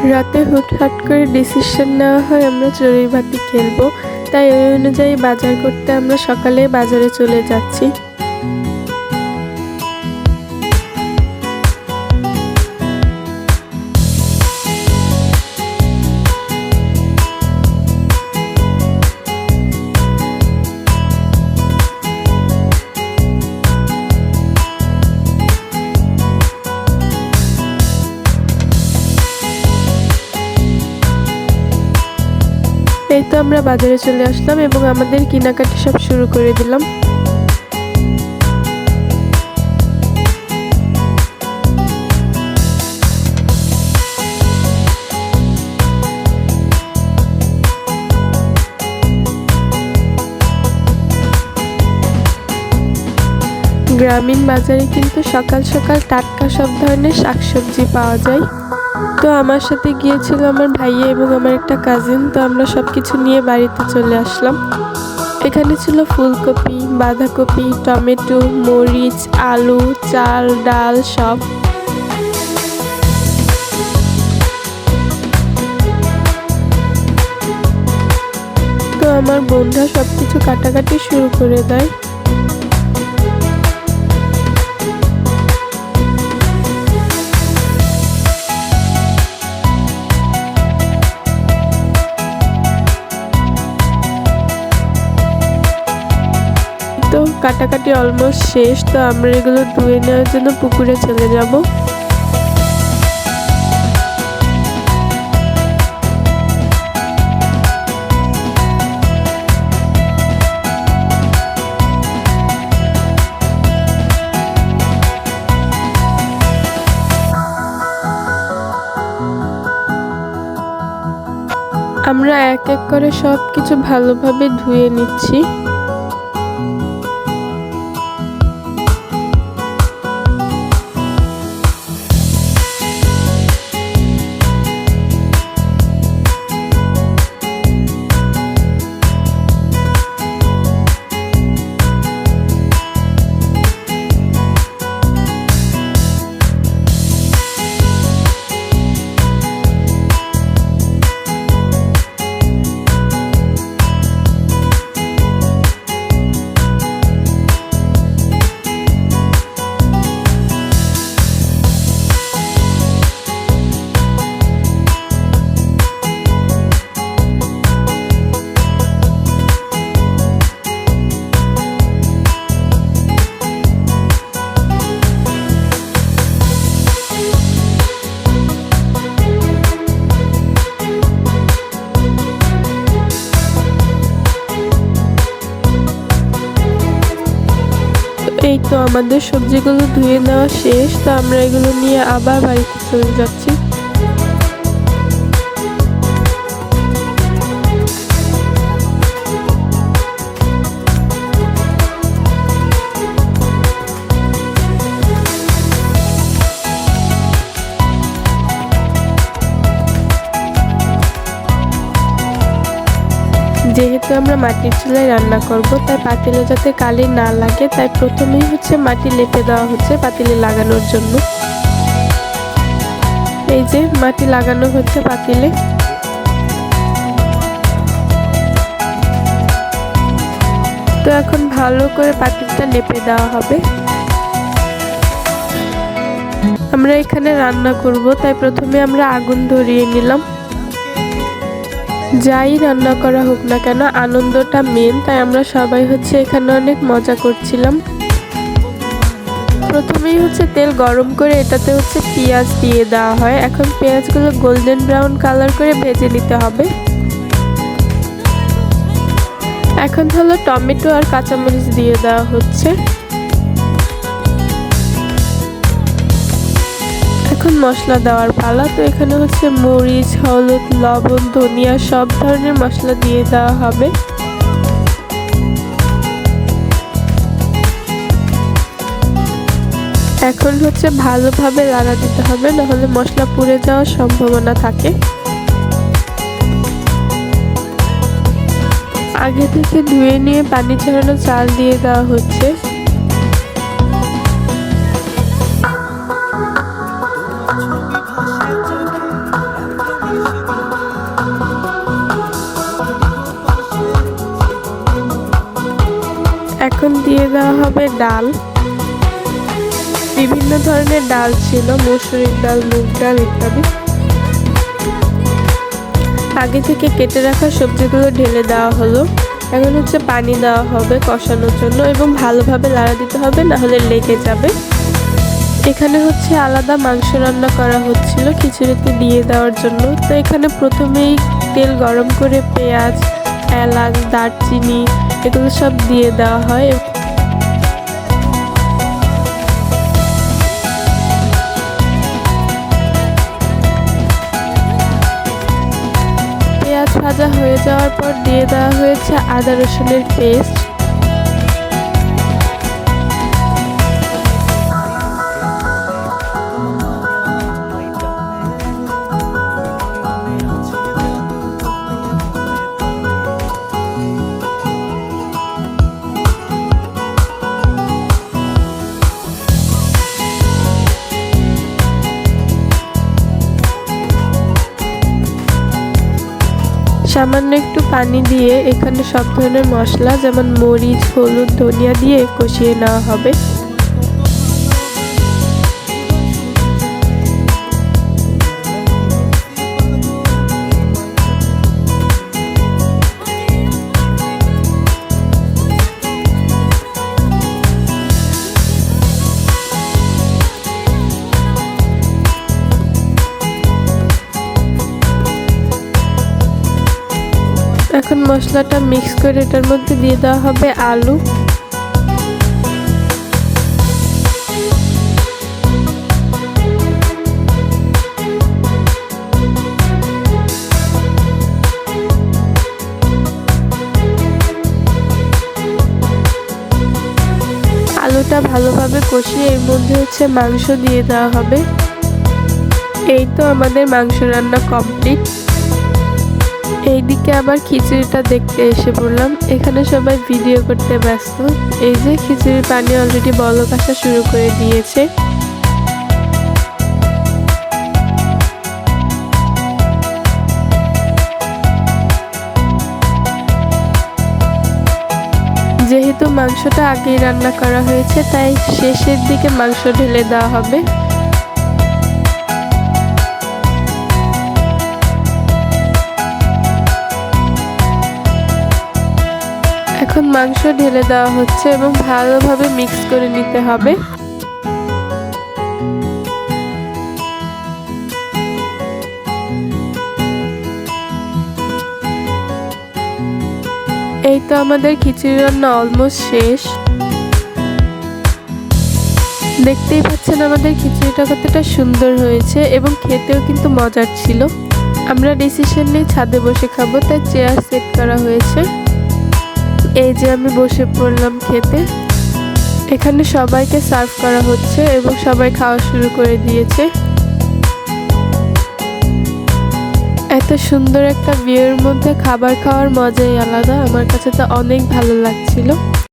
রাতে হুটহাট করে ডিসিশন নেওয়া হয় আমরা চড়ুইভাতি খেলবো, তাই ওই অনুযায়ী বাজার করতে আমরা সকালে বাজারে চলে যাচ্ছি। এই তো আমরা বাজারে চলে আসলাম এবং আমাদের কেনাকাটা সব শুরু করে দিলাম। গ্রামীণ বাজারে কিন্তু সকাল সকাল টাটকা সব ধরনের শাকসবজি পাওয়া যায়। তো আমার সাথে গিয়েছিল আমার ভাইয়া এবং আমার একটা কাজিন। তো আমরা সব কিছু নিয়ে বাড়িতে চলে আসলাম। এখানে ছিল ফুলকপি, বাঁধাকপি, টমেটো, মরিচ, আলু, চাল, ডাল সব। তো আমার বোনরা সব কিছু কাটাকাটি শুরু করে দেয়। তো কাটাকাটি অলমোস্ট শেষ। তো আমরা এগুলো ধুয়ে নেওয়ার জন্য পুকুরে চলে যাব। আমরা এক এক করে সব কিছু ভালোভাবে ধুয়ে নিচ্ছি। এই তো আমাদের সবজিগুলো ধুয়ে নেওয়া শেষ। তো আমরা এগুলো নিয়ে আবার বাড়িতে চলে যাচ্ছি। যেহেতু আমরা মাটির চুলায় রান্না করব, তাই পাতিলে যাতে কালি না লাগে, তাই প্রথমেই মাটি লেপে দেওয়া হচ্ছে পাতিলে লাগানোর জন্য। এই যে মাটি লাগানো হচ্ছে পাতিলে। তো এখন ভালো করে পাতিলটা লেপে দেওয়া হবে। আমরা এখানে রান্না করব, তাই প্রথমে আমরা আগুন ধরিয়ে নিলাম। যাই রান্না করা হোক না কেন, আনন্দটা মেন। তাই আমরা সবাই এখানে অনেক মজা করছিলাম। প্রথমেই তেল গরম করে এটাতে পেঁয়াজ দিয়ে দেওয়া হয়। এখন পেঁয়াজগুলো গোল্ডেন ব্রাউন কালার করে ভেজে নিতে হবে। এখন হলো টমেটো আর কাঁচামরিচ দিয়ে দেওয়া হচ্ছে। এখন মশলা দেওয়ার পালা। তো এখানে মরিচ, হলুদ, লবণ, ধনিয়া সব ধরনের মশলা দিয়ে দেওয়া হবে। এখন ভালোভাবে লাড়া দিতে হবে, নাহলে মশলা পুড়ে যাওয়ার সম্ভাবনা থাকে। আগে থেকে ধুয়ে নিয়ে পানি ঝরানো চাল দিয়ে দেওয়া হচ্ছে। দিয়ে দেওয়া হবে ডাল। বিভিন্ন ধরনের ডাল ছিল, মসুরির ডাল, মুগ ডাল ইত্যাদি। আগে থেকে কেটে রাখা সবজিগুলো ঢেলে দেওয়া হলো। এখন হচ্ছে পানি দেওয়া হবে কষানোর জন্য এবং ভালোভাবে নাড়া দিতে হবে, না হলে লেগে যাবে। এখানে হচ্ছে আলাদা মাংস রান্না করা হচ্ছিল খিচুড়িতে দিয়ে দেওয়ার জন্য। তো এখানে প্রথমেই তেল গরম করে পেঁয়াজ, এলাচ, দারচিনি এগুলো সব দিয়ে দেওয়া হয়। পেঁয়াজ ভাজা হয়ে যাওয়ার পর দিয়ে দেওয়া হয়েছে আদা রসুনের পেস্ট। সামান্য একটু পানি দিয়ে এখানে সব ধরনের মশলা যেমন মরিচ, হলুদ, ধনিয়া দিয়ে কষিয়ে নেওয়া হবে। এখন মশলাটা মিক্স করে এটার মধ্যে দিয়ে দেওয়া হবে আলু। আলুটা ভালোভাবে কষিয়ে এর মধ্যে হচ্ছে মাংস দিয়ে দেওয়া হবে। এই তো আমাদের মাংস রান্না কমপ্লিট। এইদিকে আবার খিচুড়িটা দেখতে এসে পড়লাম। এখানে সবাই ভিডিও করতে ব্যস্ত। এই যে খিচুড়ির পানি অলরেডি বলক আসা শুরু করে দিয়েছে। যেহেতু মাংসটা আগেই রান্না করা হয়েছে তাই শেষের দিকে মাংস ঢেলে দেওয়া হবে। এখন মাংস ঢেলে দেওয়া হচ্ছে এবং ভালোভাবে মিক্স করে নিতে হবে। এই তো আমাদের খিচুড়ি রান্না অলমোস্ট শেষ। দেখতেই পাচ্ছেন আমাদের খিচুড়িটা কতটা সুন্দর হয়েছে এবং খেতেও কিন্তু মজার ছিল। আমরা ডিসিশন নিয়ে ছাদে বসে খাবো, তাই চেয়ার সেট করা হয়েছে। এই যে আমি বসে পড়লাম খেতে। এখানে সবাইকে সার্ভ করা হচ্ছে এবং সবাই খাওয়া শুরু করে দিয়েছে। এত সুন্দর একটা ভিউয়ের মধ্যে খাবার খাওয়ার মজাই আলাদা। আমার কাছে তো অনেক ভালো লাগছিল।